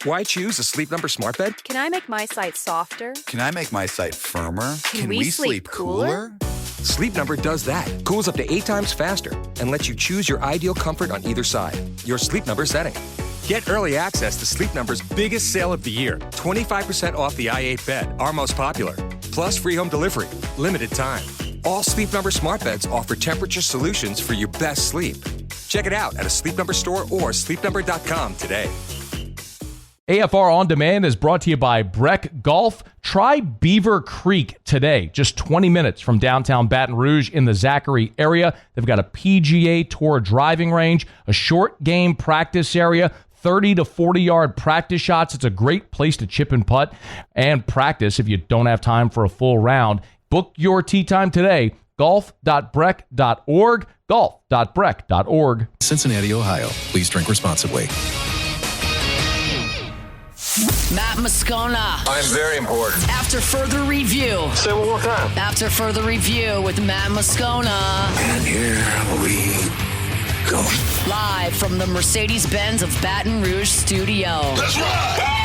Why choose a Sleep Number smart bed? Can I make my site softer? Can I make my site firmer? Can we sleep cooler? Sleep Number does that. Cools up to 8 times faster and lets you choose your ideal comfort on either side. Your Sleep Number setting. Get early access to Sleep Number's biggest sale of the year. 25% off the i8 bed, our most popular. Plus free home delivery. Limited time. All Sleep Number smart beds offer temperature solutions for your best sleep. Check it out at a Sleep Number store or sleepnumber.com today. AFR On Demand is brought to you by Breck Golf. Try Beaver Creek today, just 20 minutes from downtown Baton Rouge in the Zachary area. They've got a PGA Tour driving range, a short game practice area, 30 to 40-yard practice shots. It's a great place to chip and putt and practice if you don't have time for a full round. Book your tee time today, golf.breck.org, golf.breck.org. Cincinnati, Ohio. Please drink responsibly. Matt Moscona. I'm very important. After further review. Say it one more time. After further review with Matt Moscona. And here we go. Live from the Mercedes-Benz of Baton Rouge studio. Let's ride!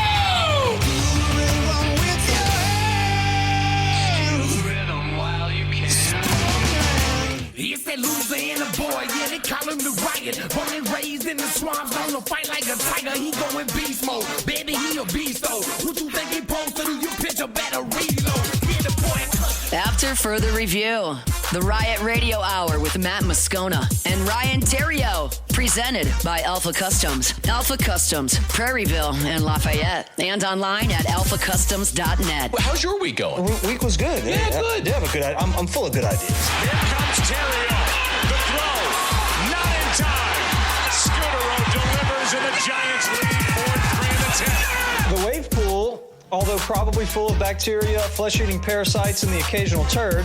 It's that Louisiana boy, yeah, they call him the Riot. Born and raised in the swamps, on the fight like a tiger. He going beast mode, baby, he a beast though. What you think he supposed to do? You pitch a better reload. Yeah, the boy. After further review, the Riot Radio Hour with Matt Moscona and Ryan Theriot, presented by Alpha Customs. Alpha Customs, Prairieville and Lafayette, and online at alphacustoms.net. Well, how's your week going? The week was good. Yeah, good. Yeah, but good. I'm full of good ideas. Here comes Theriot. The throw, not in time. Scudero delivers and the Giants lead 4-3 in the 10th. The wave pool, although probably full of bacteria, flesh-eating parasites, and the occasional turd,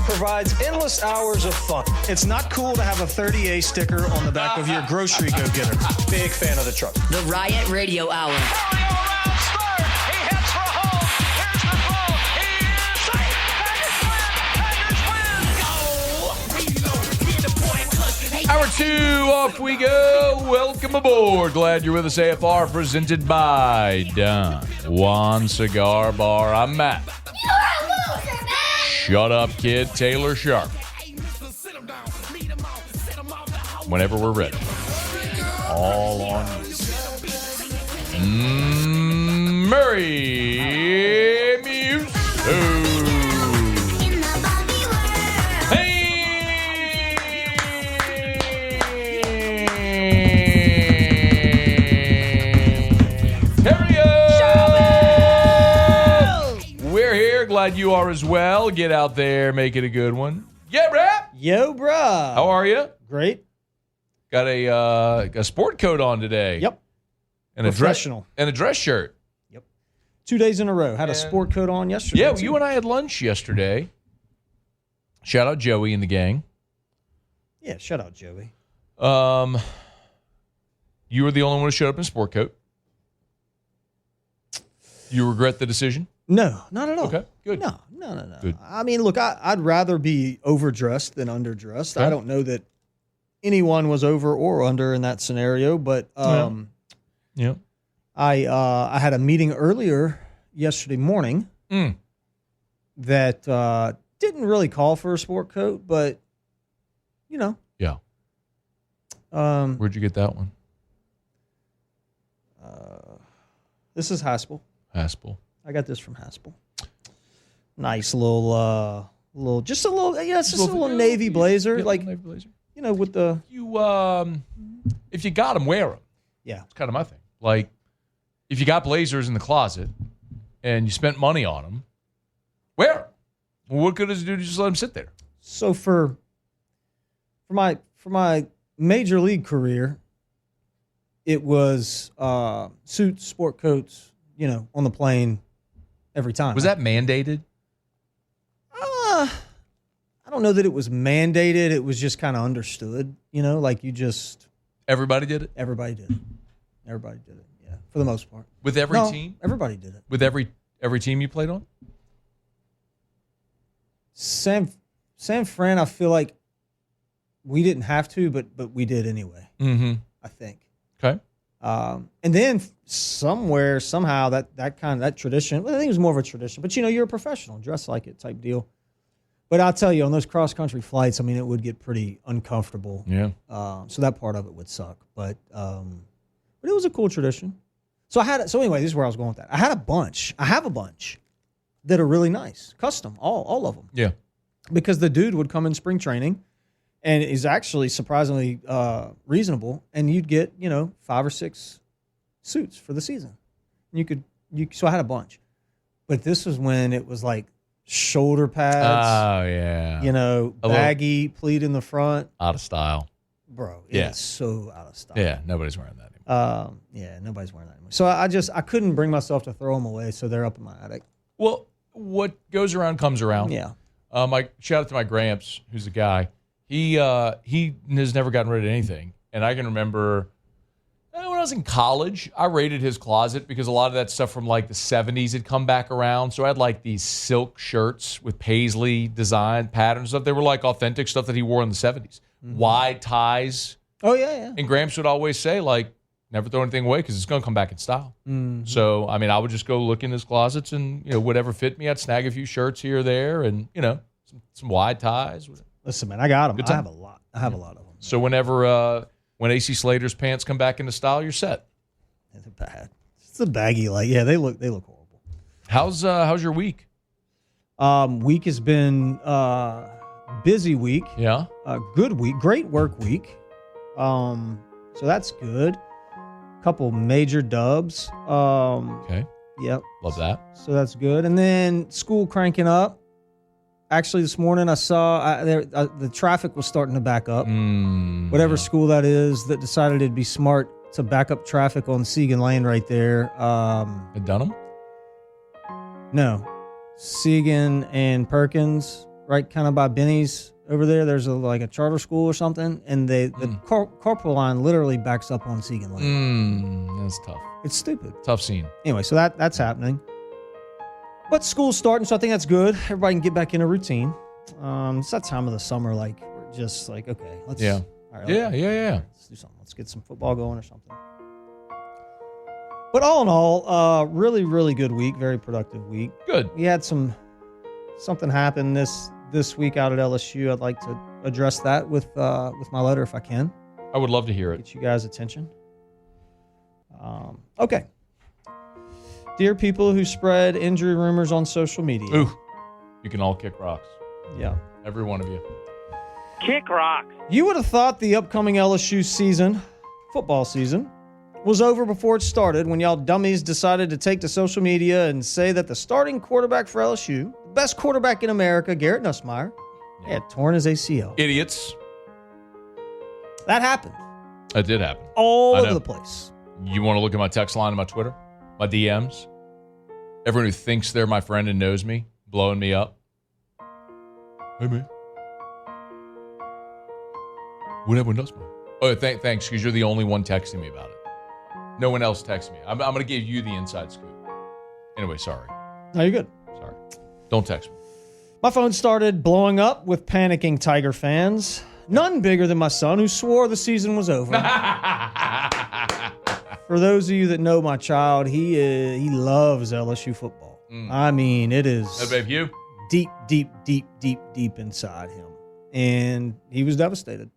provides endless hours of fun. It's not cool to have a 30A sticker on the back of your grocery go-getter. Big fan of the truck. The Riot Radio Hour. Hour 2, off we go. Welcome aboard. Glad you're with us. AFR presented by Don Juan Cigar Bar. I'm Matt. You're a loser, man! Shut up, kid. Taylor Sharp. Whenever we're ready. All on you. Murray Muse. Glad you are as well. Get out there, make it a good one. Yeah, rap. Yo, bruh. How are you? Great. Got a sport coat on today. Yep. And professional. A dress shirt. Yep. 2 days in a row. Had a sport coat on yesterday. Yeah, too. you and I had lunch yesterday. Shout out Joey and the gang. Yeah, shout out Joey. You were the only one who showed up in a sport coat. You regret the decision? No, not at all. Okay, good. No. Good. I mean, look, I'd rather be overdressed than underdressed. Okay. I don't know that anyone was over or under in that scenario, but yeah. I had a meeting earlier yesterday morning that didn't really call for a sport coat, but you know. Yeah. Where'd you get that one? This is Haspel. Haspel. I got this from Haspel. Nice little, just a little, yeah, it's just a little navy blazer, Yeah, like navy blazer. You know, with the if you got them, wear them. Yeah, it's kind of my thing. Like, if you got blazers in the closet and you spent money on them, wear them. Well, what good does it do to just let them sit there? So for my major league career, it was suits, sport coats, you know, on the plane every time. Was that mandated? I don't know that it was mandated. It was just kind of understood, you know, like you just. Everybody did it? Everybody did it. Everybody did it, yeah, for the most part. With every team? Everybody did it. With every team you played on? San Fran, I feel like we didn't have to, but we did anyway. Mm-hmm. I think. Okay. And then somewhere, somehow, that tradition, well, I think it was more of a tradition, but you're a professional, dress like it type deal. But I'll tell you, on those cross-country flights, I mean, it would get pretty uncomfortable. Yeah. So that part of it would suck. But it was a cool tradition. So anyway, this is where I was going with that. I have a bunch that are really nice, custom, all of them. Yeah. Because the dude would come in spring training, and is actually surprisingly reasonable, and you'd get 5 or 6 suits for the season. And so I had a bunch, but this was when it was like shoulder pads. Oh yeah. Baggy pleat in the front. Out of style, bro. It's so out of style. Yeah, nobody's wearing that anymore. Nobody's wearing that anymore. So I couldn't bring myself to throw them away, so they're up in my attic. Well, what goes around comes around. Yeah. Shout out to my Gramps, who's a guy. He has never gotten rid of anything. And I can remember when I was in college, I raided his closet because a lot of that stuff from like the 70s had come back around. So I had like these silk shirts with paisley design patterns stuff. They were like authentic stuff that he wore in the 70s. Mm-hmm. Wide ties. Oh, yeah. And Gramps would always say, like, never throw anything away because it's going to come back in style. Mm-hmm. So, I mean, I would just go look in his closets and, whatever fit me, I'd snag a few shirts here or there and, some wide ties. Listen, man, I got them. Good I time. have a lot. I have a lot of them. So when AC Slater's pants come back into style, you're set. They're bad. It's a baggy, they look horrible. How's your week? Week has been busy week. Yeah. Good week. Great work week. So that's good. Couple major dubs. Okay. Yep. Love that. So that's good. And then school cranking up. Actually, this morning I saw the traffic was starting to back up. Whatever school that is that decided it'd be smart to back up traffic on Segan Lane right there. At Dunham? No. Segan and Perkins, right kind of by Benny's over there. There's a charter school or something, and the carpool line literally backs up on Segan Lane. That's tough. It's stupid. Tough scene. Anyway, so that's happening. But school's starting, so I think that's good. Everybody can get back in a routine. It's that time of the summer, we're just okay, let's yeah. All right, Yeah. Let's do something. Let's get some football going or something. But all in all, really, really good week. Very productive week. Good. We had something happen this week out at LSU. I'd like to address that with my letter if I can. I would love to hear it. Get you guys' attention. Okay. Dear people who spread injury rumors on social media. Ooh, you can all kick rocks. Yeah. Every one of you. Kick rocks. You would have thought the upcoming LSU football season, was over before it started when y'all dummies decided to take to social media and say that the starting quarterback for LSU, the best quarterback in America, Garrett Nussmeier, had torn his ACL. Idiots. That happened. That did happen. All over the place. You want to look at my text line and my Twitter? My DMs? Everyone who thinks they're my friend and knows me, blowing me up. Hey, man. What happened with Nussmeier? Oh, thanks, because you're the only one texting me about it. No one else texts me. I'm going to give you the inside scoop. Anyway, sorry. No, you're good. Sorry. Don't text me. My phone started blowing up with panicking Tiger fans. None bigger than my son, who swore the season was over. For those of you that know my child, he loves LSU football. I mean, it is you? deep, deep, deep, deep, deep inside him. And he was devastated.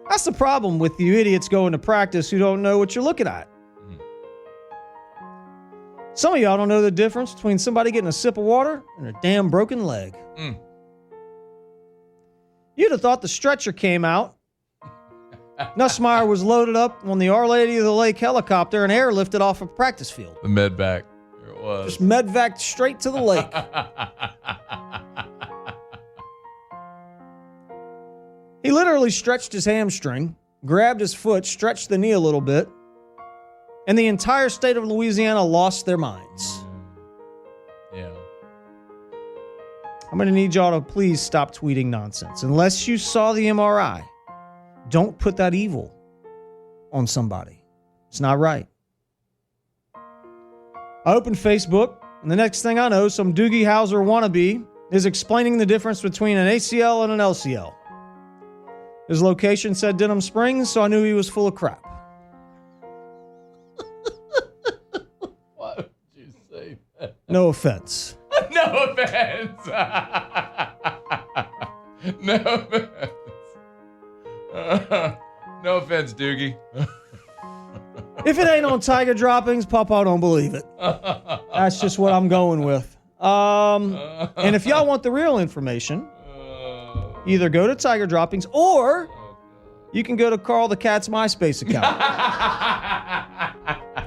That's the problem with you idiots going to practice who don't know what you're looking at. Some of y'all don't know the difference between somebody getting a sip of water and a damn broken leg. You'd have thought the stretcher came out. Nussmeier was loaded up on the Our Lady of the Lake helicopter and airlifted off a practice field. The medvac. There it was. Just medvaced straight to the lake. He literally stretched his hamstring, grabbed his foot, stretched the knee a little bit, and the entire state of Louisiana lost their minds. Yeah. I'm going to need y'all to please stop tweeting nonsense. Unless you saw the MRI, don't put that evil on somebody. It's not right. I opened Facebook, and the next thing I know, some Doogie Howser wannabe is explaining the difference between an ACL and an LCL. His location said Denham Springs, so I knew he was full of crap. Why would you say that? No offense. No offense. No offense. No offense, Doogie. If it ain't on Tiger droppings, Papa don't believe it. That's just what I'm going with. And if y'all want the real information, either go to Tiger droppings or you can go to Carl the Cat's MySpace account.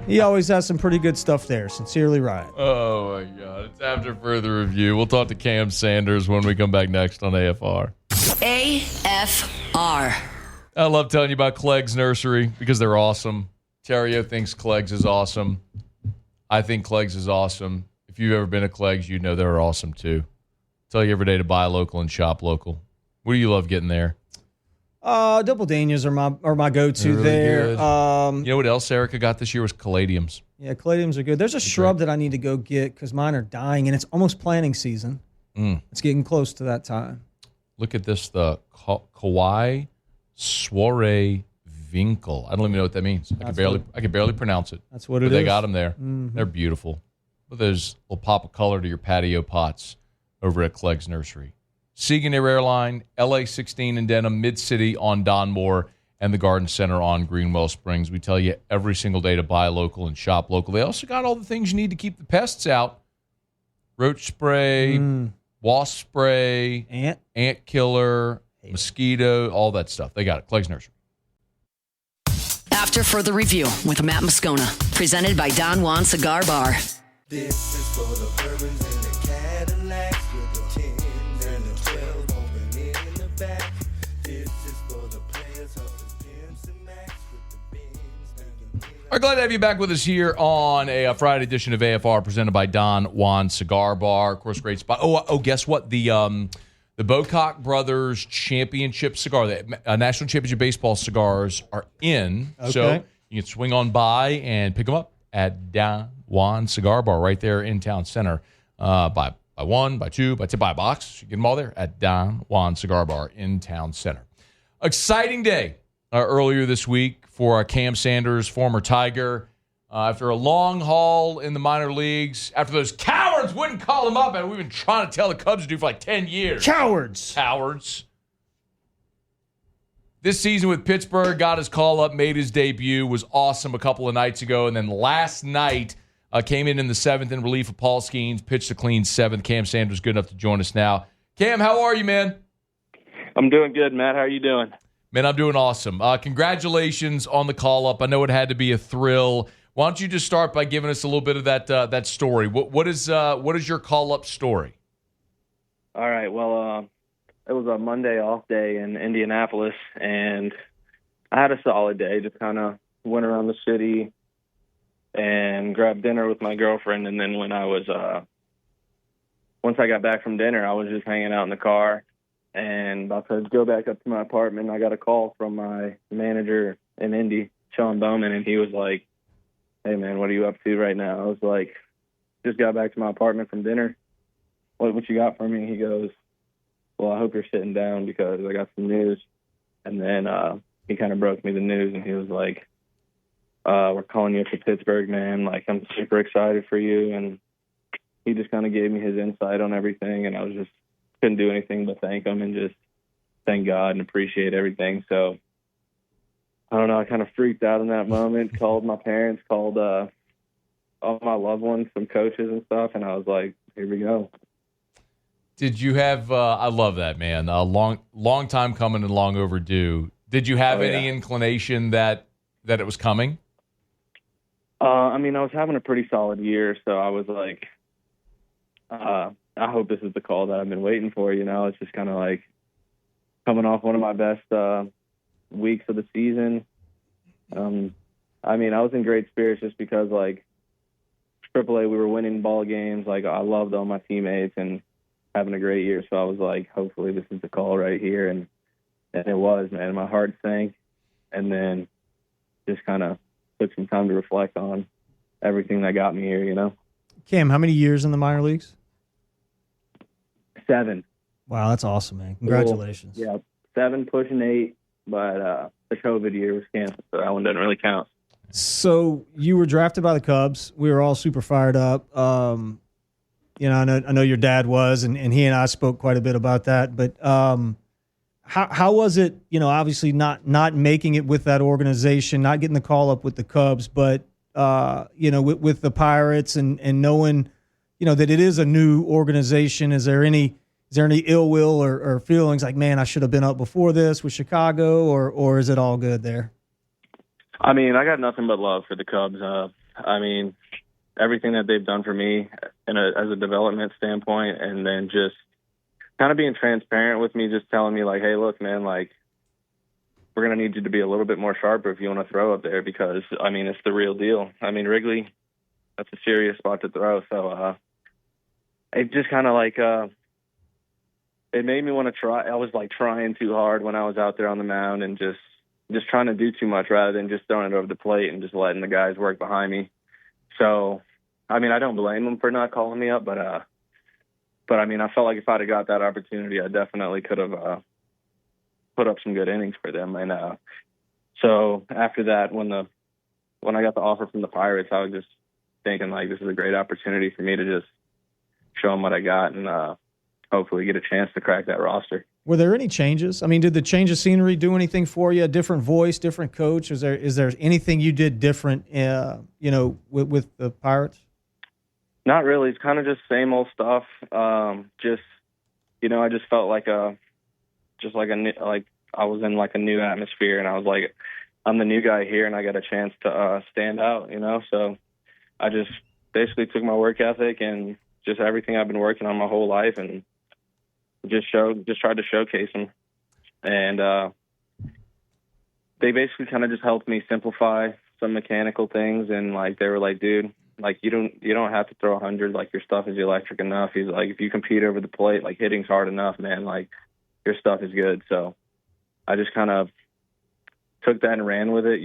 He always has some pretty good stuff there. Sincerely, Ryan. Oh, my God. It's after further review. We'll talk to Cam Sanders when we come back next on AFR. AFR. I love telling you about Clegg's Nursery because they're awesome. Theriot thinks Clegg's is awesome. I think Clegg's is awesome. If you've ever been to Clegg's, you know they're awesome too. Tell you every day to buy local and shop local. What do you love getting there? Double Danias are my go-to really there. Good. You know what else Erica got this year was caladiums. Yeah, caladiums are good. There's a shrub that I need to go get because mine are dying, and it's almost planting season. It's getting close to that time. Look at this, the Kauai Soiree Winkel. I don't even know what that means. I can barely pronounce it. That's what it is. But they got them there. Mm-hmm. They're beautiful. But there's a little pop of color to your patio pots over at Clegg's Nursery. Segan Airline, LA 16 in Denham, Mid-City on Don Moore, and the Garden Center on Greenwell Springs. We tell you every single day to buy local and shop local. They also got all the things you need to keep the pests out. Roach spray, wasp spray, ant killer, mosquito, all that stuff. They got it. Clegg's Nursery. After further review with Matt Moscona, presented by Don Juan Cigar Bar. This is for the bourbons and the Cadillacs with the 10s and the 12 open in the back. This is for the players of the Pimps and Max with the Benz and the We're glad to have you back with us here on a Friday edition of AFR presented by Don Juan Cigar Bar. Of course, great spot. Oh, guess what? The Bocock Brothers Championship cigar, the National Championship Baseball cigars are in. Okay. So you can swing on by and pick them up at Don Juan Cigar Bar right there in Town Center. Buy one, buy two, buy a box. You get them all there at Don Juan Cigar Bar in Town Center. Exciting day earlier this week for Cam Sanders, former Tiger. After a long haul in the minor leagues, after those cowards wouldn't call him up, and we've been trying to tell the Cubs to do for like 10 years. Cowards. This season with Pittsburgh, got his call up, made his debut, was awesome a couple of nights ago, and then last night came in the seventh in relief of Paul Skeens, pitched a clean seventh. Cam Sanders good enough to join us now. Cam, how are you, man? I'm doing good, Matt. How are you doing? Man, I'm doing awesome. Congratulations on the call up. I know it had to be a thrill. Why don't you just start by giving us a little bit of that story? What is your call up story? All right. Well, it was a Monday off day in Indianapolis, and I had a solid day. Just kind of went around the city and grabbed dinner with my girlfriend. And then when I was, once I got back from dinner, I was just hanging out in the car and about to go back up to my apartment. I got a call from my manager in Indy, Sean Bowman, and he was like, "Hey man, what are you up to right now?" I was like, "Just got back to my apartment from dinner. What you got for me?" He goes, "Well, I hope you're sitting down because I got some news." And then he kind of broke me the news, and he was like, "We're calling you up to Pittsburgh, man. Like, I'm super excited for you." And he just kind of gave me his insight on everything, and I was just couldn't do anything but thank him and just thank God and appreciate everything. So I don't know, I kind of freaked out in that moment, called my parents, called all my loved ones, some coaches and stuff, and I was like, here we go. Did you have, I love that, man, a long time coming and long overdue. Did you have any inclination that it was coming? I mean, I was having a pretty solid year, so I was like, I hope this is the call that I've been waiting for, you know. It's just kind of like coming off one of my best weeks of the season. I mean, I was in great spirits just because, like, AAA, we were winning ball games. Like, I loved all my teammates and having a great year. So I was like, hopefully this is the call right here. And it was, man. My heart sank. And then just kind of took some time to reflect on everything that got me here, you know. Cam, how many years in the minor leagues? 7. Wow, that's awesome, man. Congratulations. Cool. Yeah, 7 pushing 8. but the COVID year was canceled, so that one doesn't really count. So you were drafted by the Cubs. We were all super fired up. I know your dad was, and he and I spoke quite a bit about that. But how was it? Obviously not making it with that organization, not getting the call up with the Cubs, but with the Pirates and knowing, that it is a new organization. Is there any ill will or feelings like, man, I should have been up before this with Chicago, or is it all good there? I mean, I got nothing but love for the Cubs. Everything that they've done for me as a development standpoint, and then just kind of being transparent with me, just telling me like, hey, look, man, like, we're going to need you to be a little bit more sharper if you want to throw up there, because, it's the real deal. Wrigley, that's a serious spot to throw. So it just kind of like it made me want to try. I was like trying too hard when I was out there on the mound and just trying to do too much rather than just throwing it over the plate and just letting the guys work behind me. So, I don't blame them for not calling me up, but I felt like if I'd have got that opportunity, I definitely could have put up some good innings for them. And so after that, when I got the offer from the Pirates, I was just thinking like, this is a great opportunity for me to just show them what I got and hopefully get a chance to crack that roster. Were there any changes? Did the change of scenery do anything for you? A different voice, different coach? Is there anything you did different, with the Pirates? Not really. It's kind of just same old stuff. I just felt like I was in like a new atmosphere, and I was like, I'm the new guy here, and I got a chance to stand out. So I just basically took my work ethic and just everything I've been working on my whole life, and just tried to showcase them. And they basically kind of just helped me simplify some mechanical things. And like, they were like, dude, like, you don't have to throw 100. Like, your stuff is electric enough. He's like, if you compete over the plate, like, hitting's hard enough, man, like, your stuff is good. So I just kind of took that and ran with it,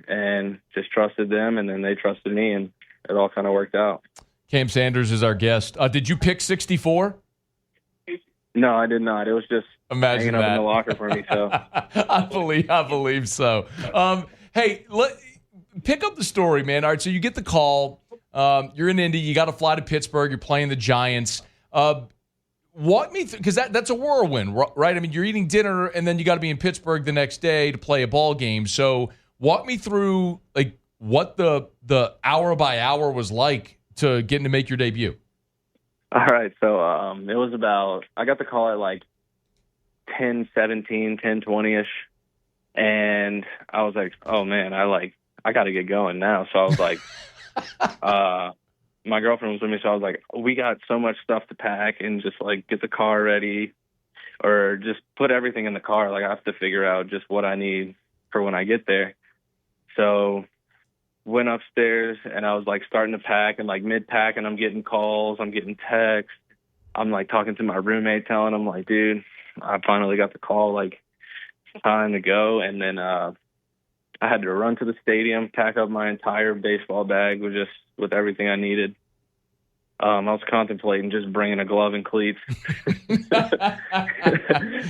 and just trusted them, and then they trusted me, and it all kind of worked out. Cam Sanders is our guest. Did you pick 64? No, I did not. It was just hanging up in the locker for me. So I believe so. Hey, pick up the story, man. All right, so you get the call. You're in Indy. You got to fly to Pittsburgh. You're playing the Giants. Walk me through, because that's a whirlwind, right? You're eating dinner, and then you got to be in Pittsburgh the next day to play a ball game. So walk me through like what the hour by hour was like to getting to make your debut. All right, so it was about, I got the call at like 10:17, 10:20ish, and I was like, oh man, I got to get going now. So I was like, my girlfriend was with me, so I was like, we got so much stuff to pack, and just like get the car ready, or just put everything in the car. Like, I have to figure out just what I need for when I get there. So went upstairs, and I was like starting to pack, and like mid-pack, and I'm getting calls, I'm getting texts. I'm like talking to my roommate, telling him like, dude, I finally got the call, like, it's time to go. And then I had to run to the stadium, pack up my entire baseball bag with everything I needed. I was contemplating just bringing a glove and cleats, but I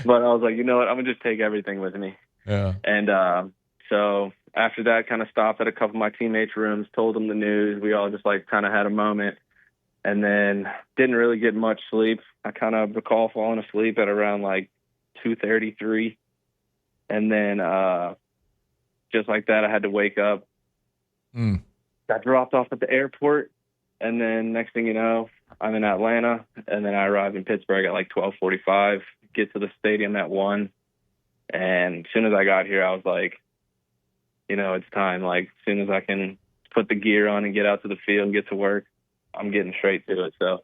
was like, you know what, I'm gonna just take everything with me. Yeah. And so after that, kind of stopped at a couple of my teammates' rooms, told them the news. We all just like kind of had a moment, and then didn't really get much sleep. I kind of recall falling asleep at around like 2:33, and then just like that, I had to wake up. Got dropped off at the airport, and then next thing you know, I'm in Atlanta, and then I arrived in Pittsburgh at like 12:45. Get to the stadium at 1, and as soon as I got here, I was like, it's time. Like, as soon as I can put the gear on and get out to the field and get to work, I'm getting straight to it. So,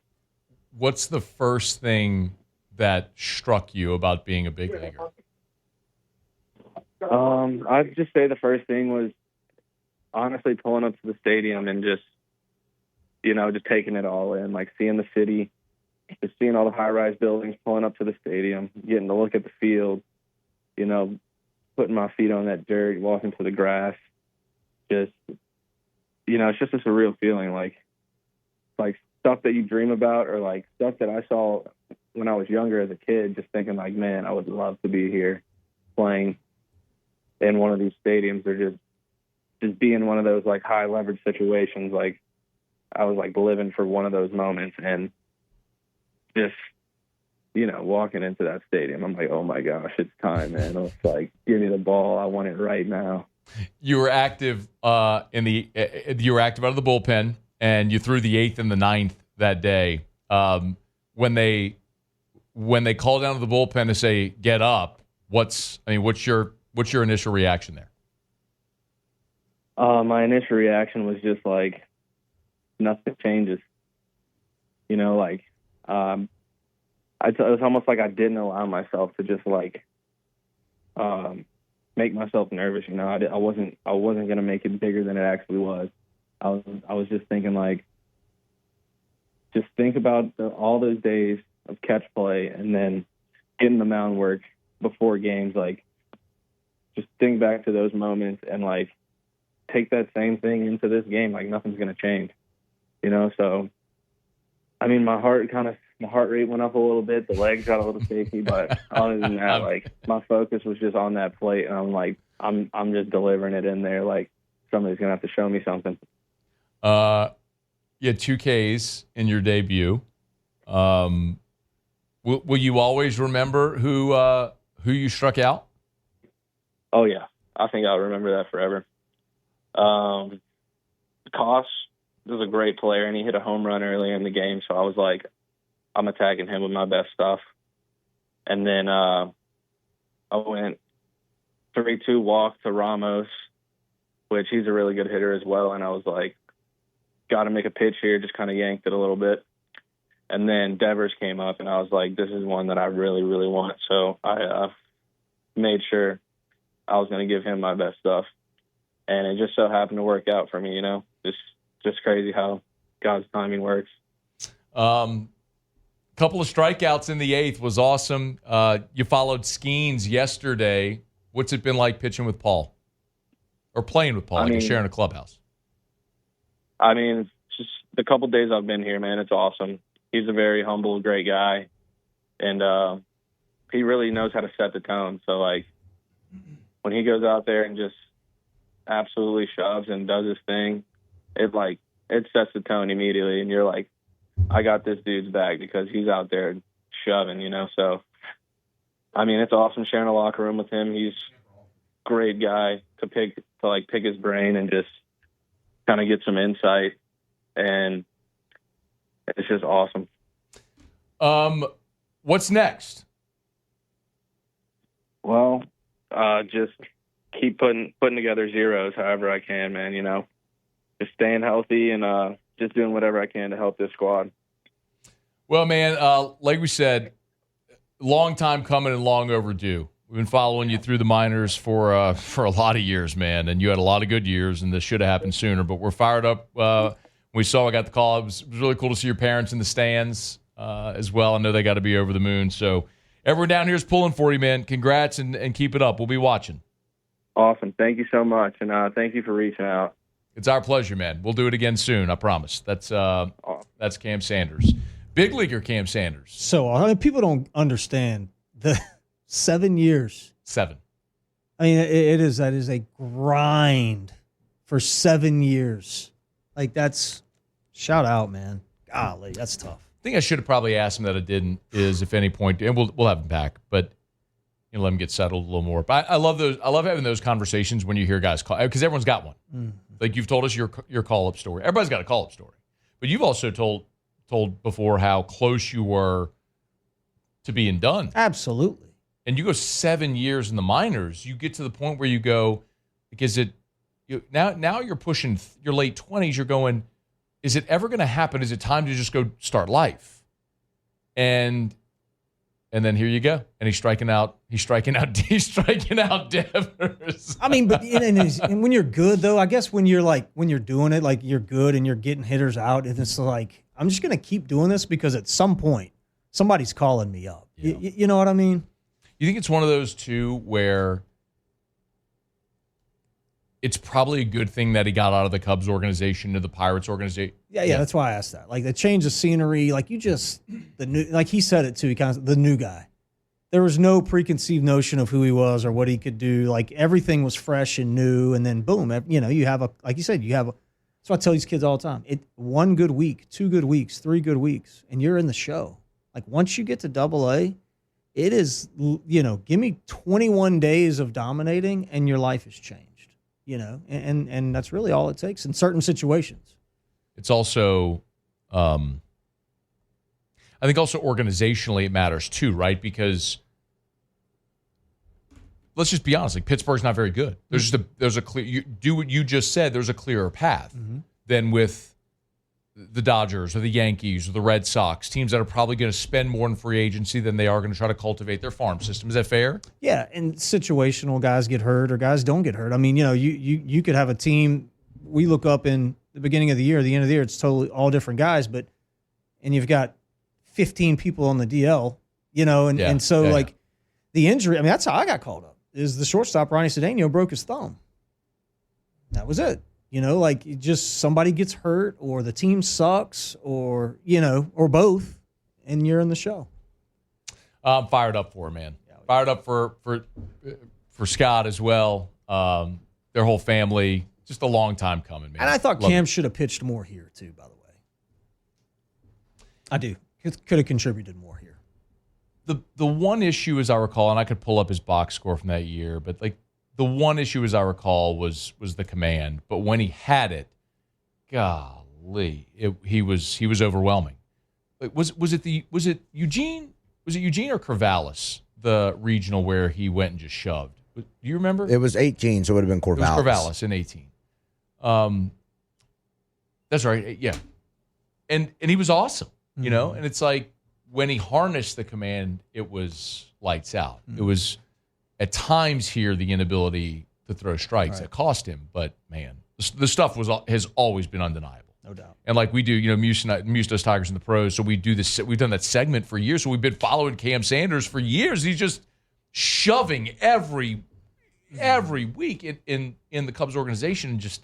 what's the first thing that struck you about being a big leaguer? I'd just say the first thing was honestly pulling up to the stadium and just taking it all in, like seeing the city, just seeing all the high-rise buildings, pulling up to the stadium, getting to look at the field, putting my feet on that dirt, walking to the grass. Just, it's just a surreal feeling, like stuff that you dream about, or like stuff that I saw when I was younger as a kid, just thinking like, man, I would love to be here playing in one of these stadiums or just be in one of those like high leverage situations. Like I was like living for one of those moments, and just, you know, walking into that stadium, I'm like, oh my gosh, it's time, man. It's like, give me the ball. I want it right now. You were active you were active out of the bullpen, and you threw the 8th and the 9th that day. When they call down to the bullpen to say get up, what's your initial reaction there? My initial reaction was just like, nothing changes. You know, like it was almost like I didn't allow myself to just like make myself nervous. You know, I wasn't gonna make it bigger than it actually was. I was just thinking like, just think about all those days of catch play and then getting the mound work before games. Like, just think back to those moments and like take that same thing into this game. Like nothing's gonna change. You know, so I mean, my heart rate went up a little bit. The legs got a little shaky, but other than that, like my focus was just on that plate, and I'm like, I'm just delivering it in there. Like somebody's gonna have to show me something. You had 2 Ks in your debut. Will you always remember who you struck out? Oh yeah, I think I'll remember that forever. Koss was a great player, and he hit a home run early in the game, so I was like, I'm attacking him with my best stuff. And then I went 3-2 walk to Ramos, which he's a really good hitter as well, and I was like, got to make a pitch here, just kind of yanked it a little bit. And then Devers came up, and I was like, this is one that I really, really want. So I made sure I was going to give him my best stuff. And it just so happened to work out for me, you know. Just crazy how God's timing works. Couple of strikeouts in the 8th was awesome. You followed Skeens yesterday. What's it been like pitching with Paul? Or playing with Paul, I mean, sharing a clubhouse? I mean, it's just the couple days I've been here, man, it's awesome. He's a very humble, great guy. And he really knows how to set the tone. So, like, when he goes out there and just absolutely shoves and does his thing, it sets the tone immediately. And you're like, I got this dude's back because he's out there shoving, you know. So, I mean, it's awesome sharing a locker room with him. He's a great guy to pick his brain and just kind of get some insight. And it's just awesome. What's next? Well, just keep putting together zeros however I can, man, you know. Just staying healthy and just doing whatever I can to help this squad. Well, man, like we said, long time coming and long overdue. We've been following you through the minors for a lot of years, man, and you had a lot of good years, and this should have happened sooner. But we're fired up. We saw I got the call. It was really cool to see your parents in the stands as well. I know they got to be over the moon. So everyone down here is pulling for you, man. Congrats and keep it up. We'll be watching. Awesome. Thank you so much, and thank you for reaching out. It's our pleasure, man. We'll do it again soon, I promise. That's Cam Sanders. Big leaguer Cam Sanders. So, I mean, people don't understand the 7 years. 7. I mean, that is a grind for 7 years. Like, that's shout out, man. Golly, that's tough. I think I should have probably asked him that I didn't, is if any point, and we'll have him back, but let him get settled a little more. But I love those. I love having those conversations when you hear guys call, because everyone's got one. Mm-hmm. Like you've told us your call-up story. Everybody's got a call-up story. But you've also told before how close you were to being done. Absolutely. And you go 7 years in the minors, you get to the point where you go, because now you're pushing your late 20s, you're going, is it ever going to happen? Is it time to just go start life? And then here you go, and he's striking out Devers. I mean, but and when you're good though, I guess when you're doing it, like you're good and you're getting hitters out, and it's like I'm just gonna keep doing this because at some point somebody's calling me up. Yeah. You know what I mean? You think it's one of those two where it's probably a good thing that he got out of the Cubs organization to the Pirates organization? Yeah, that's why I asked that. Like the change of scenery, like like he said it too, the new guy. there was no preconceived notion of who he was or what he could do. Like everything was fresh and new, and then boom, you have like you said, that's what I tell these kids all the time. 1 good week, 2 good weeks, 3 good weeks, and you're in the show. Like once you get to AA, it is, give me 21 days of dominating and your life has changed, and that's really all it takes in certain situations. It's also, I think also organizationally it matters too, right? Because let's just be honest, like Pittsburgh's not very good. There's a clear, you do what you just said, there's a clearer path than with the Dodgers or the Yankees or the Red Sox, teams that are probably going to spend more in free agency than they are going to try to cultivate their farm system. Is that fair? Yeah, and situational guys get hurt or guys don't get hurt. I mean, you could have a team, we look up in the beginning of the year, the end of the year, it's totally all different guys, and you've got 15 people on the DL, the injury, I mean, that's how I got called up, is the shortstop, Ronnie Cedeno, broke his thumb. That was it. Just somebody gets hurt or the team sucks or both, and you're in the show. I'm fired up for it, man. Fired up for Scott as well. Their whole family. Just a long time coming, man. And I thought Cam should have pitched more here, too, by the way. I do. Could have contributed more here. The one issue, as I recall, and I could pull up his box score from that year, but the one issue, as I recall, was the command. But when he had it, golly, he was overwhelming. Was it Eugene? Was it Eugene or Corvallis, the regional where he went and just shoved? Do you remember? It was 18, so it would have been Corvallis. It was Corvallis in 18. That's right. Yeah, and he was awesome, And it's like when he harnessed the command, it was lights out. It was at times here the inability to throw strikes that cost him, but man, the stuff has always been undeniable, no doubt. And like we do, Muse does Tigers in the Pros, so we do this. We've done that segment for years, so we've been following Cam Sanders for years. He's just shoving every week in the Cubs organization, and just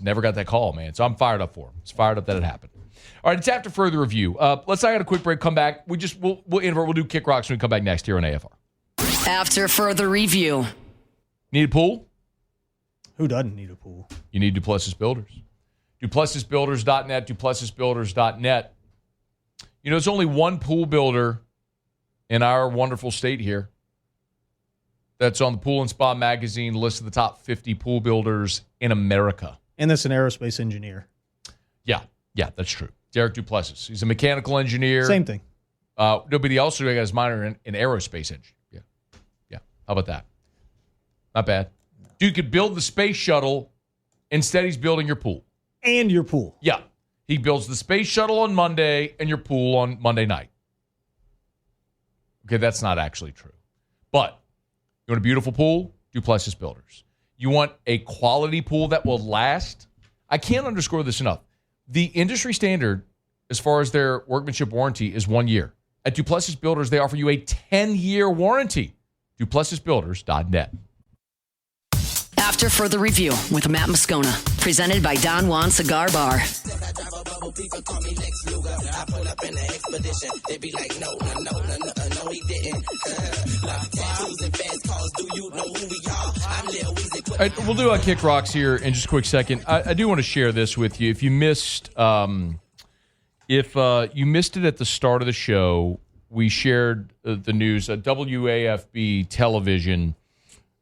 never got that call, man. So I'm fired up for him. It's fired up that it happened. All right, it's after further review. Let's take a quick break. Come back. We'll invert. We'll do Kick Rocks when we come back next here on AFR. After further review. Need a pool? Who doesn't need a pool? You need Duplessis Builders. DuplessisBuilders.net. DuplessisBuilders.net. There's only one pool builder in our wonderful state here that's on the Pool and Spa magazine list of the top 50 pool builders in America. And that's an aerospace engineer. Yeah, that's true. Derek Duplessis. He's a mechanical engineer. Same thing. But he also got his minor in aerospace engineering. Yeah. How about that? Not bad. Dude could build the space shuttle. Instead, he's building your pool. And your pool. Yeah. He builds the space shuttle on Monday and your pool on Monday night. Okay, that's not actually true. But you want a beautiful pool? Duplessis Builders. You want a quality pool that will last? I can't underscore this enough. The industry standard, as far as their workmanship warranty, is 1 year. At Duplessis Builders, they offer you a 10-year warranty. DuplessisBuilders.net. After further review with Matt Moscona, presented by Don Juan Cigar Bar. All right, we'll do our Kick Rocks here in just a quick second. I do want to share this with you. If you missed, it at the start of the show, we shared the news. WAFB television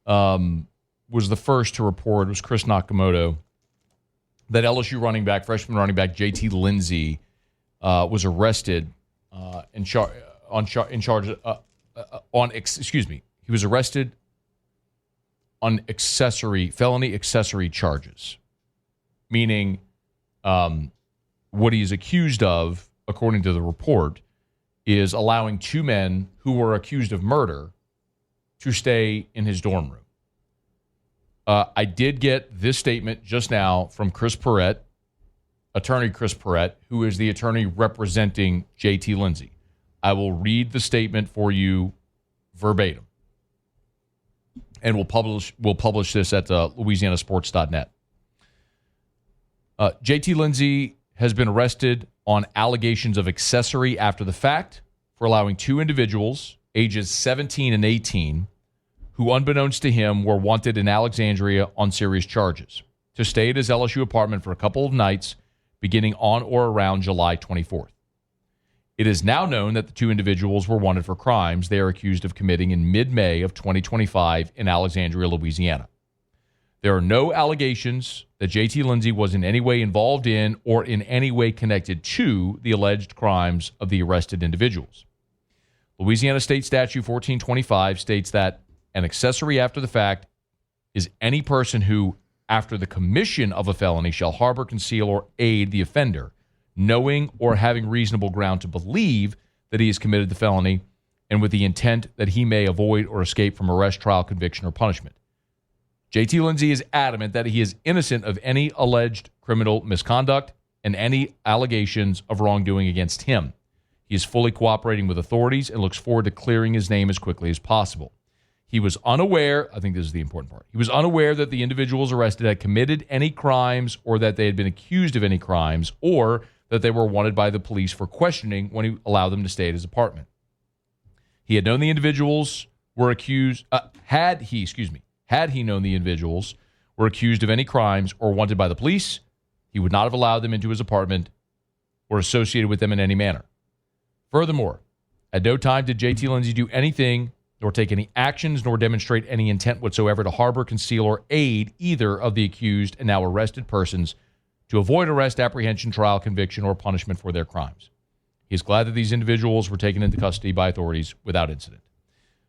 was the first to report. It was Chris Nakamoto that LSU freshman running back JT Lindsay was arrested he was arrested on felony accessory charges, meaning what he is accused of, according to the report, is allowing two men who were accused of murder to stay in his dorm room. I did get this statement just now from attorney Chris Perrett, who is the attorney representing JT Lindsay. I will read the statement for you verbatim, and we'll publish this at LouisianaSports.net. JT Lindsay has been arrested on allegations of accessory after the fact, for allowing two individuals, ages 17 and 18, who unbeknownst to him were wanted in Alexandria on serious charges, to stay at his LSU apartment for a couple of nights beginning on or around July 24th. It is now known that the two individuals were wanted for crimes they are accused of committing in mid-May of 2025 in Alexandria, Louisiana. There are no allegations that JT Lindsay was in any way involved in or in any way connected to the alleged crimes of the arrested individuals. Louisiana State Statute 1425 states that an accessory after the fact is any person who, after the commission of a felony, shall harbor, conceal, or aid the offender, knowing or having reasonable ground to believe that he has committed the felony and with the intent that he may avoid or escape from arrest, trial, conviction, or punishment. JT Lindsay is adamant that he is innocent of any alleged criminal misconduct and any allegations of wrongdoing against him. He is fully cooperating with authorities and looks forward to clearing his name as quickly as possible. He was unaware, I think this is the important part, he was unaware that the individuals arrested had committed any crimes or that they had been accused of any crimes or that they were wanted by the police for questioning when he allowed them to stay at his apartment. He had known the individuals were accused, had he known the individuals were accused of any crimes or wanted by the police, he would not have allowed them into his apartment or associated with them in any manner. Furthermore, at no time did JT Lindsay do anything, nor take any actions, nor demonstrate any intent whatsoever to harbor, conceal, or aid either of the accused and now arrested persons to avoid arrest, apprehension, trial, conviction, or punishment for their crimes. He is glad that these individuals were taken into custody by authorities without incident.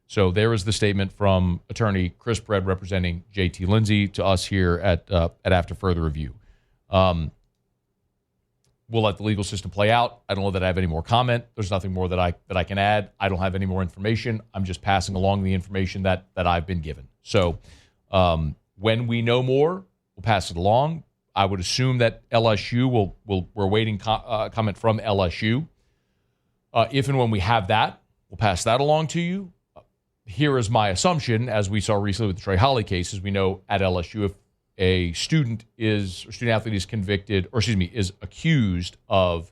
So there is the statement from attorney Chris Bredd representing JT Lindsay to us here at After Further Review. We'll let the legal system play out. I don't know that I have any more comment. There's nothing more that I can add. I don't have any more information. I'm just passing along the information that I've been given. So when we know more, we'll pass it along. I would assume that LSU we're waiting comment from LSU. If and when we have that, we'll pass that along to you. Here is my assumption, as we saw recently with the Trey Holly case, is we know at LSU if a student athlete is convicted, is accused of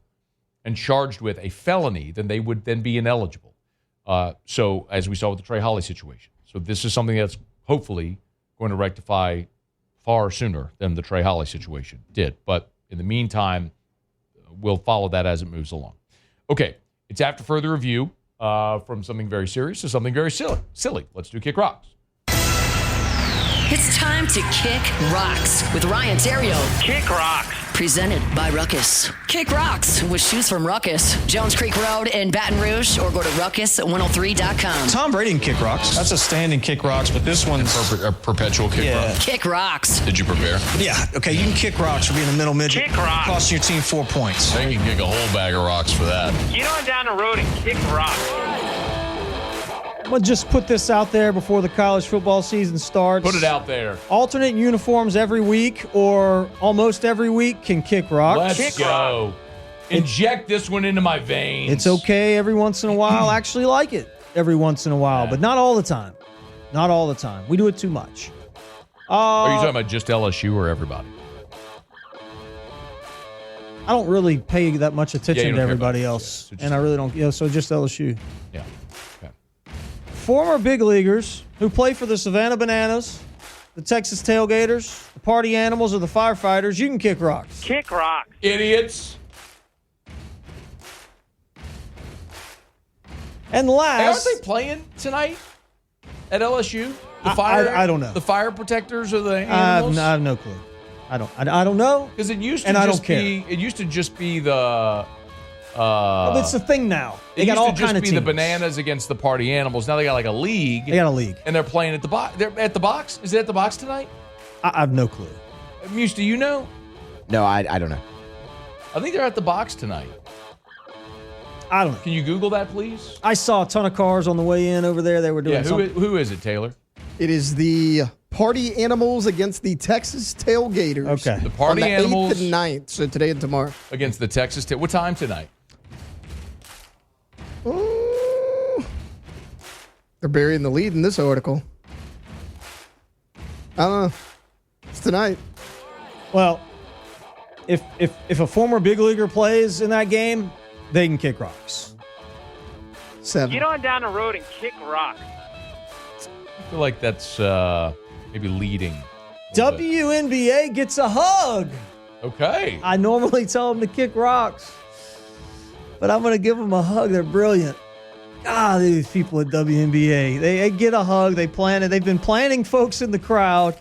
and charged with a felony, then they would then be ineligible. So as we saw with the Trey Holly situation. So this is something that's hopefully going to rectify far sooner than the Trey Holly situation did. But in the meantime, we'll follow that as it moves along. Okay, it's After Further Review from something very serious to something very silly. Let's do Kick Rocks. It's time to Kick Rocks with Ryan Theriot. Kick Rocks. Presented by Ruckus. Kick Rocks with shoes from Ruckus. Jones Creek Road in Baton Rouge, or go to ruckus103.com. Tom Brady can kick rocks. That's a standing kick rocks, but this one's a perpetual kick rock. Kick Rocks. Did you prepare? Yeah. Okay, you can kick rocks for being a middle midget. Kick rocks. Costing your team 4 points. They can kick a whole bag of rocks for that. Get on down the road and kick rocks. I'm going to just put this out there before the college football season starts. Put it out there. Alternate uniforms every week or almost every week can kick rocks. Let's go. Inject this one into my veins. It's okay every once in a while. I actually like it every once in a while, but not all the time. Not all the time. We do it too much. Are you talking about just LSU or everybody? I don't really pay that much attention to everybody Yeah, else, so and I really don't. So just LSU. Yeah. Okay. Former big leaguers who play for the Savannah Bananas, the Texas Tailgaters, the Party Animals, or the Firefighters, you can kick rocks. Kick rocks. Idiots. And last, aren't they playing tonight at LSU? I don't know. The fire protectors or the animals? I have no clue. I don't know. Because it used to and I just don't care. be. It used to just be the. But it's the thing now. They It got used all to just kind of be teams. the Bananas against the Party Animals. Now they got like a league. They got a league, and they're playing at the box. They're at the box. Is it at the box tonight? I have no clue. Muse, do you know? No, I don't know. I think they're at the box tonight. I don't know. Can you Google that, please? I saw a ton of cars on the way in over there. They were doing something. Who is it, Taylor? It is the Party Animals against the Texas Tailgaters. Okay. The Party on the Animals 8th and 9th, so today and tomorrow. Against the Texas. What time tonight? Ooh. They're burying the lead in this article. I don't know. It's tonight. Well, if a former big leaguer plays in that game, they can kick rocks. 7. Get on down the road and kick rocks. I feel like that's maybe leading. WNBA gets a hug. Okay. I normally tell them to kick rocks, but I'm going to give them a hug. They're brilliant. God, these people at WNBA, they get a hug. They've been planning folks in the crowd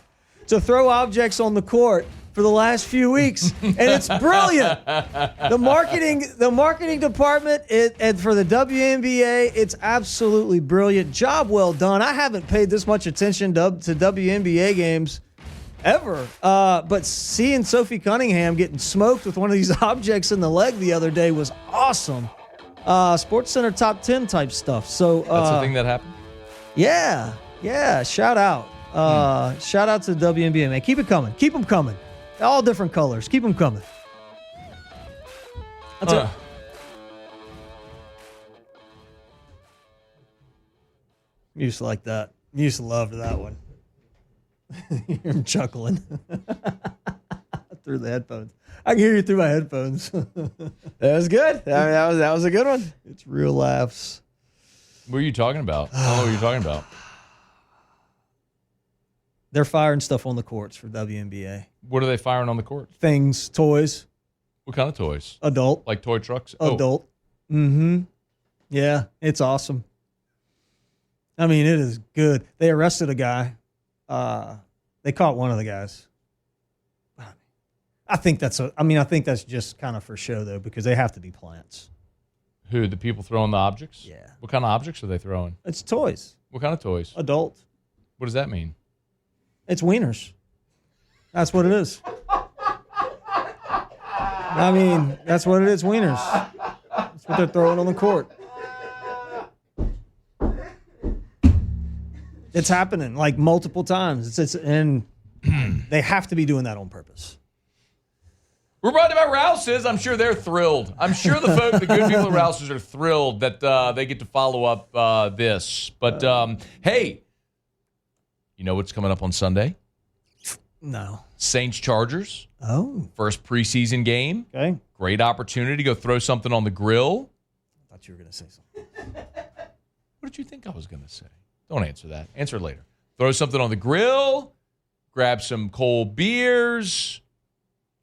to throw objects on the court for the last few weeks, and it's brilliant. The marketing department and for the WNBA, it's absolutely brilliant. Job well done. I haven't paid this much attention to WNBA games ever, but seeing Sophie Cunningham getting smoked with one of these objects in the leg the other day was awesome. Sports Center top 10 type stuff. So that's the thing that happened? Yeah. Shout out. Shout out to the WNBA, man. Keep it coming. Keep them coming. All different colors. Keep them coming. That's it. You used to like that. You used to love that one. You're chuckling through the headphones. I can hear you through my headphones. That was good. That was a good one. It's real laughs. What are you talking about? I don't know what you're talking about. They're firing stuff on the courts for WNBA. What are they firing on the court? Things, toys. What kind of toys? Adult. Like toy trucks? Adult. Oh. Mm-hmm. Yeah, it's awesome. I mean, it is good. They arrested a guy. They caught one of the guys. I think that's just kind of for show, though, because they have to be plants. Who, the people throwing the objects? Yeah. What kind of objects are they throwing? It's toys. What kind of toys? Adult. What does that mean? It's wieners. That's what it is. I mean, that's what it is, wieners. That's what they're throwing on the court. It's happening like multiple times. And they have to be doing that on purpose. We're brought to you by Rouse's. I'm sure they're thrilled. I'm sure the good people at Rouse's are thrilled that they get to follow up this. But, hey, you know what's coming up on Sunday? No. Saints-Chargers. Oh. First preseason game. Okay. Great opportunity to go throw something on the grill. I thought you were going to say something. What did you think I was going to say? Don't answer that. Answer it later. Throw something on the grill. Grab some cold beers.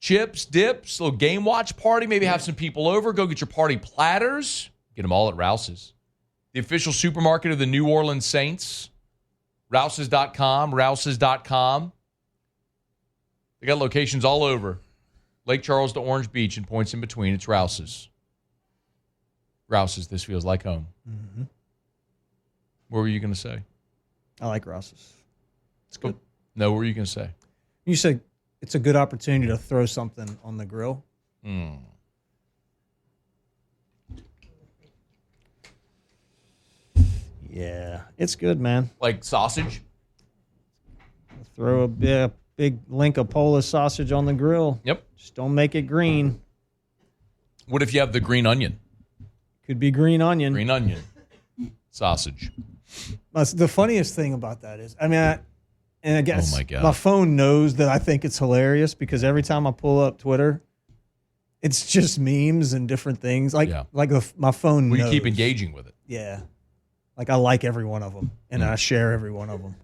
Chips, dips, little game watch party. Maybe have some people over. Go get your party platters. Get them all at Rouse's. The official supermarket of the New Orleans Saints. Rouse's.com. Rouse's.com. They got locations all over. Lake Charles to Orange Beach and points in between. It's Rouse's. Rouse's, this feels like home. Mm-hmm. What were you going to say? I like Rouse's. It's good. No, what were you going to say? You said it's a good opportunity to throw something on the grill. Yeah, it's good, man. Like sausage? Throw a big link of Polish sausage on the grill. Yep. Just don't make it green. What if you have the green onion? Could be green onion. Green onion. Sausage. The funniest thing about that is, and I guess oh my God. My phone knows that I think it's hilarious because every time I pull up Twitter, it's just memes and different things. My phone knows. You keep engaging with it. Yeah. Like I like every one of them and I share every one of them.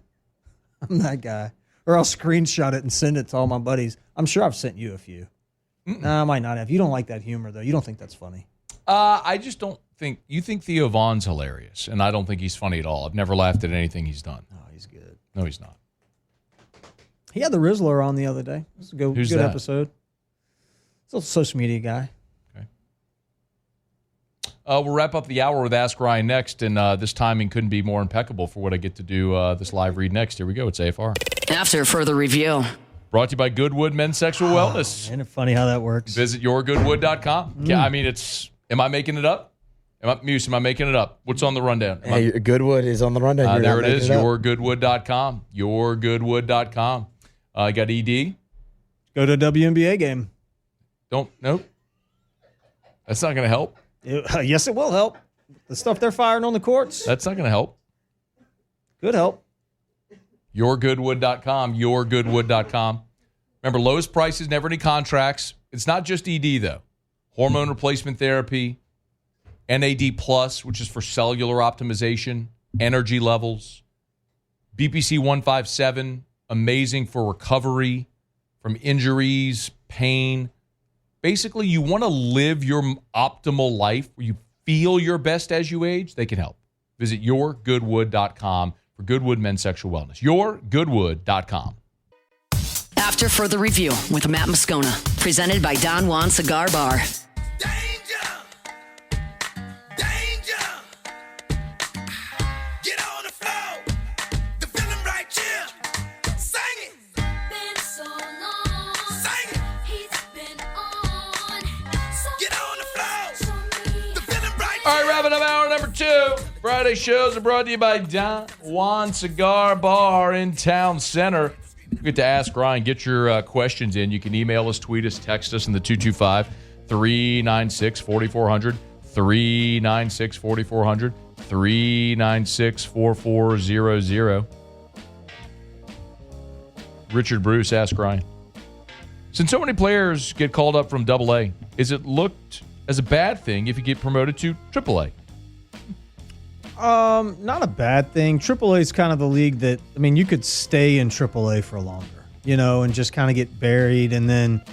I'm that guy. Or I'll screenshot it and send it to all my buddies. I'm sure I've sent you a few. No, I might not have. You don't like that humor, though. You don't think that's funny. I just don't think... You think Theo Vaughn's hilarious, and I don't think he's funny at all. I've never laughed at anything he's done. Oh, he's good. No, he's not. He had the Rizzler on the other day. It was a good Who's that? episode. It's a social media guy. Okay. We'll wrap up the hour with Ask Ryan next, and this timing couldn't be more impeccable for what I get to do this live read next. Here we go. It's AFR. After further review. Brought to you by Goodwood Men's Sexual Wellness. Isn't it funny how that works? Visit yourgoodwood.com. I mean, am I making it up? Am I making it up? What's on the rundown? Hey, Goodwood is on the rundown. There it is, yourgoodwood.com. Yourgoodwood.com. I got ED. Go to a WNBA game. Nope. That's not going to help. Yes, it will help. The stuff they're firing on the courts. That's not going to help. Could help. Yourgoodwood.com. Yourgoodwood.com. Remember, lowest prices, never any contracts. It's not just ED, though. Hormone replacement therapy, NAD Plus, which is for cellular optimization, energy levels. BPC 157, amazing for recovery from injuries, pain. Basically, you want to live your optimal life where you feel your best as you age. They can help. Visit yourgoodwood.com for Goodwood Men's Sexual Wellness. Yourgoodwood.com. After Further Review with Matt Moscona, presented by Don Juan Cigar Bar. All right, wrapping up hour number 2. Friday shows are brought to you by Don Juan Cigar Bar in Town Center. You get to ask Ryan. Get your questions in. You can email us, tweet us, text us in the 225-396-4400, 396-4400, 396-4400. Richard Bruce, ask Ryan. Since so many players get called up from AA, is it looked as a bad thing if you get promoted to AAA? Not a bad thing. AAA is kind of the league that, I mean, you could stay in AAA for longer, and just kind of get buried, and then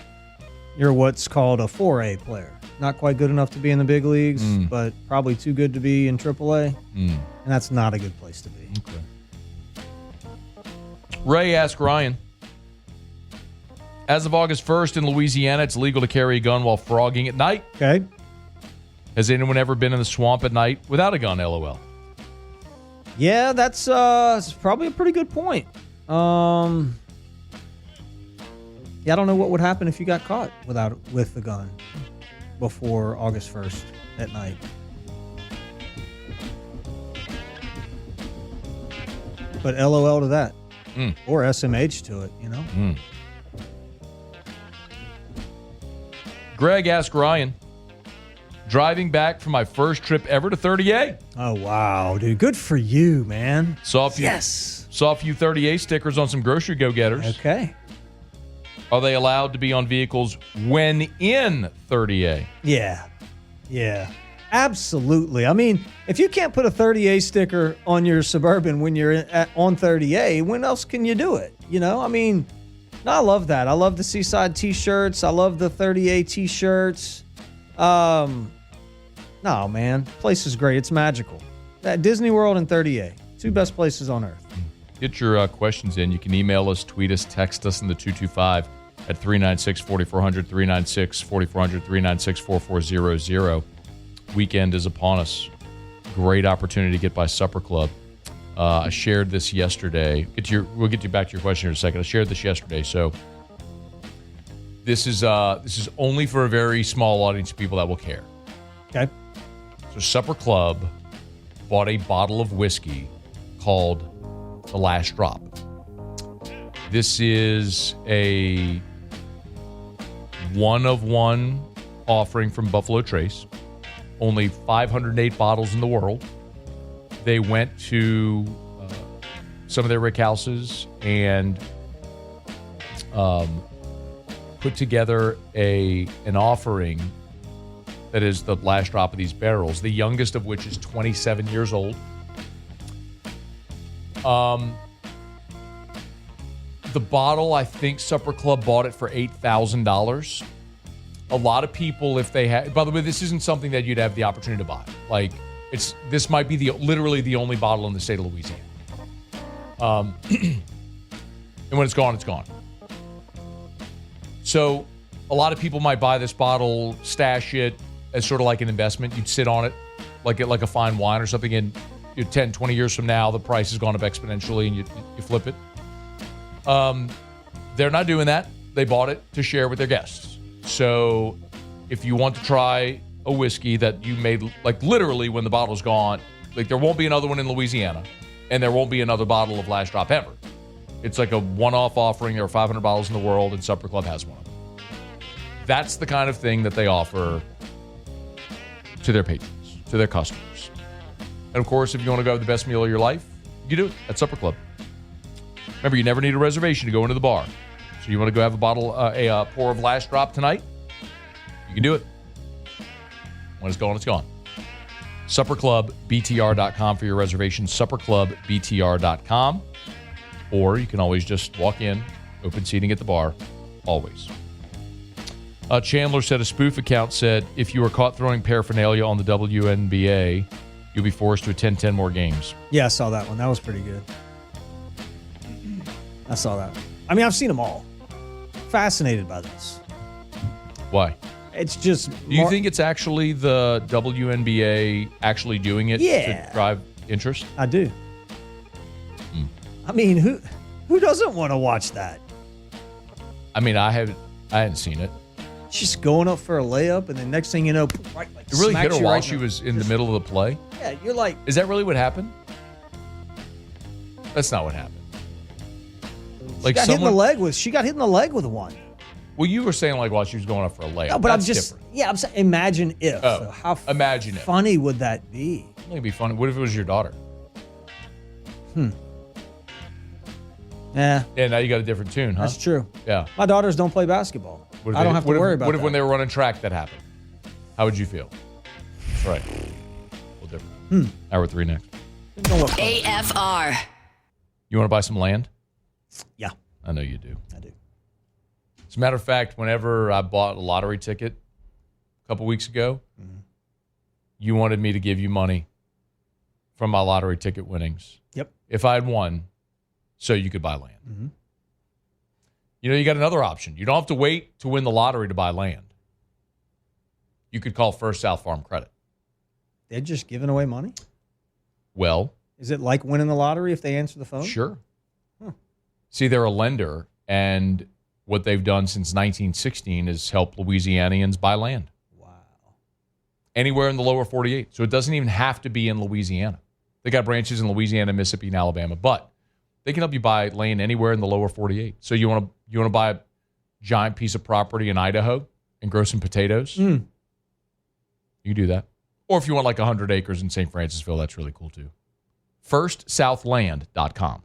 you're what's called a 4A player. Not quite good enough to be in the big leagues, but probably too good to be in AAA, and that's not a good place to be. Okay. Ray, ask Ryan. As of August 1st in Louisiana, it's legal to carry a gun while frogging at night. Okay. Has anyone ever been in the swamp at night without a gun, LOL? Yeah, that's probably a pretty good point. Yeah, I don't know what would happen if you got caught with the gun before August 1st at night. But LOL to that. Or SMH to it, Greg, ask Ryan. Driving back from my first trip ever to 30A. Oh, wow, dude. Good for you, man. Saw a few 30A stickers on some grocery go-getters. Okay. Are they allowed to be on vehicles when in 30A? Yeah. Absolutely. I mean, if you can't put a 30A sticker on your Suburban when you're on 30A, when else can you do it? I mean, no, I love that. I love the Seaside T-shirts. I love the 30A T-shirts. No, man. Place is great. It's magical. Disney World and 30A. 2 best places on earth. Get your questions in. You can email us, tweet us, text us in the 225 at 396-4400, 396-4400, 396-4400. Weekend is upon us. Great opportunity to get by Supper Club. I shared this yesterday. We'll get you back to your question in a second. I shared this yesterday. So this is only for a very small audience of people that will care. Okay. So Supper Club bought a bottle of whiskey called The Last Drop. This is a one-of-one offering from Buffalo Trace. Only 508 bottles in the world. They went to some of their rick houses and put together an offering that is the last drop of these barrels, the youngest of which is 27 years old. The bottle, I think Supper Club bought it for $8,000. A lot of people, if they had, by the way, this isn't something that you'd have the opportunity to buy. Like, this might be literally the only bottle in the state of Louisiana. And when it's gone, it's gone. So a lot of people might buy this bottle, stash it as sort of like an investment. You'd sit on it like a fine wine or something, and 10, 20 years from now, the price has gone up exponentially and you flip it. They're not doing that. They bought it to share with their guests. So if you want to try a whiskey that you made, like literally when the bottle's gone, like there won't be another one in Louisiana and there won't be another bottle of Last Drop ever. It's like a one-off offering. There are 500 bottles in the world and Supper Club has one of them. That's the kind of thing that they offer to their patrons, to their customers. And of course, if you want to go have the best meal of your life, you do it at Supper Club. Remember, you never need a reservation to go into the bar. So you want to go have a pour of Last Drop tonight? You can do it. When it's gone, it's gone. SupperClubBTR.com for your reservation. SupperClubBTR.com. Or you can always just walk in, open seating at the bar, always. Chandler said a spoof account said, if you were caught throwing paraphernalia on the WNBA, you'll be forced to attend 10 more games. Yeah, I saw that one. That was pretty good. I saw that. I mean, I've seen them all. Fascinated by this. Why? It's just... Do you think it's actually the WNBA actually doing it to drive interest? I do. I mean, who doesn't want to watch that? I mean, I hadn't seen it. Just going up for a layup, and then next thing you know, right, like it really hit her while right she was in the middle of the play? Yeah, you're like... Is that really what happened? That's not what happened. She got hit in the leg with one. Well, you were saying like while she was going up for a layup. No, but That's I'm just... different. Yeah, I'm saying imagine if. Oh, How imagine if. funny would that be? It'd be funny. What if it was your daughter? Yeah. Yeah, now you got a different tune, huh? That's true. Yeah. My daughters don't play basketball. I don't have to worry about What that. if when they were running track that happened? How would you feel? That's right. A little different. Hour 3 next. AFR. You want to buy some land? Yeah. I know you do. I do. As a matter of fact, whenever I bought a lottery ticket a couple weeks ago, you wanted me to give you money from my lottery ticket winnings. Yep. If I had won, so you could buy land. You know, you got another option. You don't have to wait to win the lottery to buy land. You could call First South Farm Credit. They're just giving away money? Well, is it like winning the lottery if they answer the phone? Sure. See, they're a lender, and what they've done since 1916 is help Louisianians buy land. Wow. Anywhere in the lower 48. So it doesn't even have to be in Louisiana. They got branches in Louisiana, Mississippi, and Alabama, but they can help you buy land anywhere in the lower 48. So you want to buy a giant piece of property in Idaho and grow some potatoes? You can do that. Or if you want like 100 acres in St. Francisville, that's really cool too. FirstSouthland.com.